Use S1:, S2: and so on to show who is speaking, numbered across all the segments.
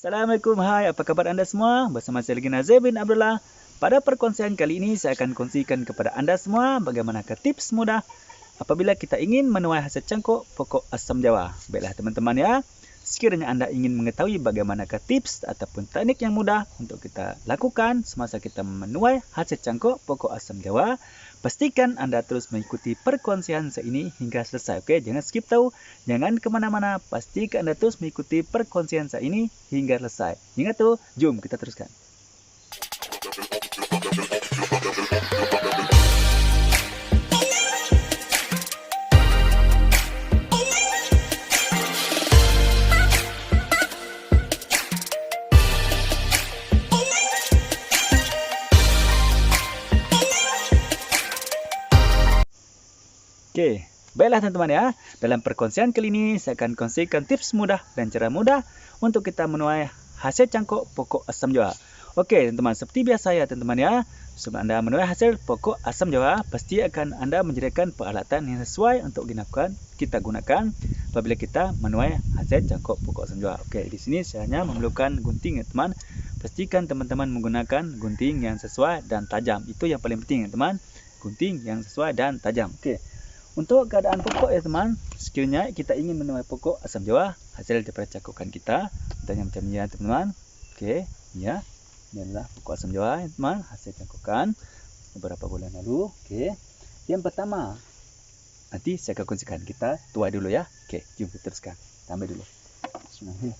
S1: Assalamualaikum, hai, apa kabar anda semua? Bersama saya lagi Nazir bin Abdullah. Pada perkongsian kali ini, saya akan kongsikan kepada anda semua bagaimanakah tips mudah apabila kita ingin menuai hasil cangkok pokok asam jawa. Baiklah teman-teman ya, sekiranya anda ingin mengetahui bagaimanakah tips ataupun teknik yang mudah untuk kita lakukan semasa kita menuai hasil cangkok pokok asam jawa, pastikan anda terus mengikuti perkongsian saya ini hingga selesai. Okey, jangan skip tahu, jangan ke mana-mana, pastikan anda terus mengikuti perkongsian saya ini hingga selesai. Ingat tu, jom kita teruskan. Okey, baiklah teman-teman ya. Dalam perkongsian kali ini, saya akan kongsikan tips mudah dan cara mudah untuk kita menuai hasil cangkok pokok asam jawa. Okey teman-teman, seperti biasa ya teman-teman ya. Sebelum anda menuai hasil pokok asam jawa, pasti akan anda menyediakan peralatan yang sesuai untuk kita gunakan apabila kita menuai hasil cangkok pokok asam jawa. Okey, di sini saya hanya memerlukan gunting ya teman. Pastikan teman-teman menggunakan gunting yang sesuai dan tajam. Itu yang paling penting ya teman. Gunting yang sesuai dan tajam. Okey. Untuk keadaan pokok ya teman, sekiranya kita ingin menuai pokok asam jawa hasil daripada cangkokan kita, contohnya macam ni ya teman-teman. Okey, ya. Ini adalah pokok asam jawa ya teman, hasil cangkokan beberapa bulan lalu. Okey. Yang pertama, nanti saya akan kongsikan, kita tuai dulu ya. Okey, jom kita teruskan. Tambah dulu. Bismillah.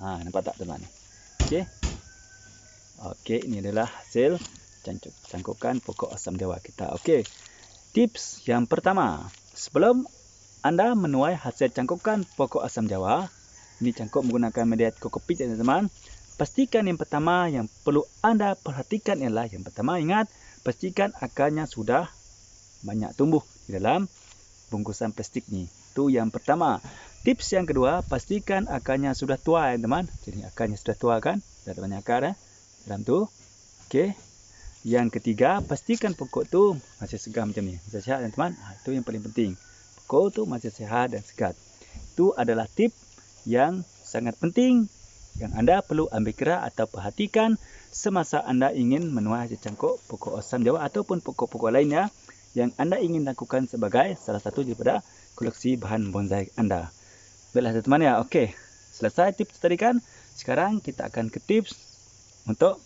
S1: Nampak tak teman? Okey. Okey, ini adalah hasil cangkokan pokok asam jawa kita. Okey. Tips yang pertama, sebelum anda menuai hasil cangkokan pokok asam jawa, ini cangkok menggunakan media kokopit ya teman. Pastikan yang pertama yang perlu anda perhatikan ialah yang pertama, ingat, pastikan akarnya sudah banyak tumbuh di dalam bungkusan plastik ni. Itu yang pertama. Tips yang kedua, pastikan akarnya sudah tua ya teman. Jadi akarnya sudah tua kan? Sudah ada banyak akar dalam tu. Okey. Yang ketiga, pastikan pokok tu masih segar macam ni. Masih sihat ya teman. Itu yang paling penting. Pokok tu masih sihat dan segar. Itu adalah tip yang sangat penting yang anda perlu ambil kira atau perhatikan semasa anda ingin menuai hasil cangkok pokok asam jawa ataupun pokok-pokok lainnya yang anda ingin lakukan sebagai salah satu daripada koleksi bahan bonsai anda. Baiklah teman-teman ya. Okey, selesai tips tadi kan. Sekarang kita akan ke tips untuk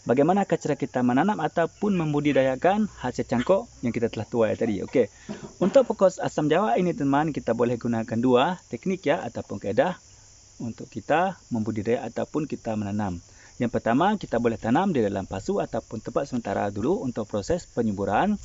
S1: bagaimana cara kita menanam ataupun membudidayakan hasil cangkok yang kita telah tuai tadi. Okey. Untuk pokok asam jawa ini teman, kita boleh gunakan dua teknik ya ataupun kaedah untuk kita membudidaya ataupun kita menanam. Yang pertama, kita boleh tanam di dalam pasu ataupun tempat sementara dulu untuk proses penyuburan.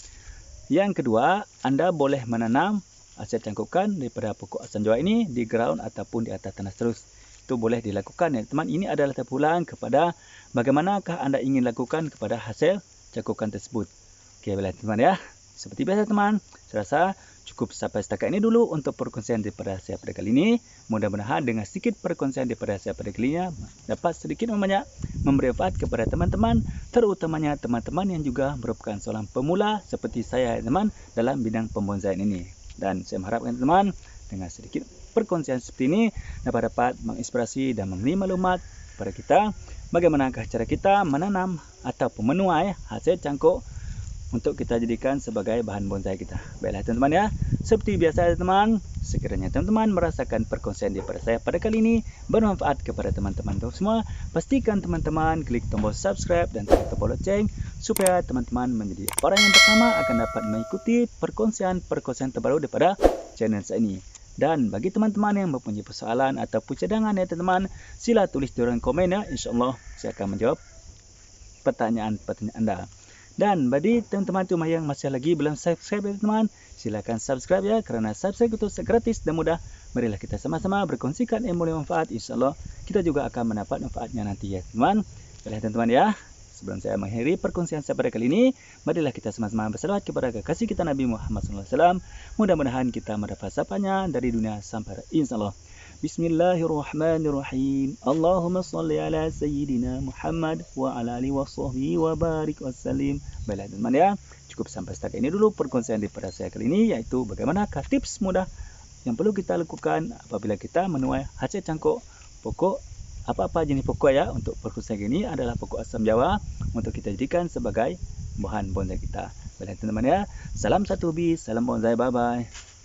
S1: Yang kedua, anda boleh menanam hasil cangkokan daripada pokok asam jawa ini di ground ataupun di atas tanah terus. Itu boleh dilakukan ya teman. Ini adalah terpulang kepada bagaimanakah anda ingin lakukan kepada hasil cangkokan tersebut. Okey, baiklah teman ya. Seperti biasa teman, saya rasa cukup sampai setakat ini dulu untuk perkongsian daripada saya pada kali ini. Mudah-mudahan dengan sedikit perkongsian daripada saya pada kali ini dapat sedikit banyak memberi manfaat kepada teman-teman, terutamanya teman-teman yang juga merupakan seorang pemula seperti saya teman dalam bidang pembonsaian ini. Dan saya mengharapkan teman dengan sedikit perkongsian seperti ini dapat menginspirasi dan memberi maklumat kepada kita bagaimanakah cara kita menanam ataupun menuai hasil cangkok untuk kita jadikan sebagai bahan bonsai kita. Baiklah teman-teman ya. Seperti biasa teman, sekiranya teman-teman merasakan perkongsian daripada saya pada kali ini bermanfaat kepada teman-teman semua, pastikan teman-teman klik tombol subscribe dan tombol loceng supaya teman-teman menjadi orang yang pertama akan dapat mengikuti perkongsian terbaru daripada channel saya ini. Dan bagi teman-teman yang mempunyai persoalan ataupun cadangan ya teman-teman, sila tulis di ruang komen ya. InsyaAllah saya akan menjawab pertanyaan-pertanyaan anda. Dan bagi teman-teman yang masih lagi belum subscribe ya teman, silakan subscribe ya, kerana subscribe itu gratis dan mudah. Marilah kita sama-sama berkongsikan ilmu yang manfaat. InsyaAllah kita juga akan mendapat manfaatnya nanti ya teman. Baiklah teman-teman ya. Sebelum saya mengakhiri perkongsian saya pada kali ini, marilah kita sama-sama bersalawat kepada kekasih kita Nabi Muhammad SAW. Mudah-mudahan kita mendapat sapanya dari dunia sampai insyaAllah. Bismillahirrahmanirrahim. Allahumma salli ala sayyidina Muhammad wa ala alihi wa sahbihi wa barik wassalim. Baiklah teman-teman ya, cukup sampai setakat ini dulu perkongsian daripada saya kali ini, yaitu bagaimanakah tips mudah yang perlu kita lakukan apabila kita menuai hasil cangkuk pokok apa-apa jenis pokok ya. Untuk perkongsian ini adalah pokok asam Jawa untuk kita jadikan sebagai bahan bonsai kita. Baiklah teman-teman ya, salam satu hobi, salam bonsai, bye bye.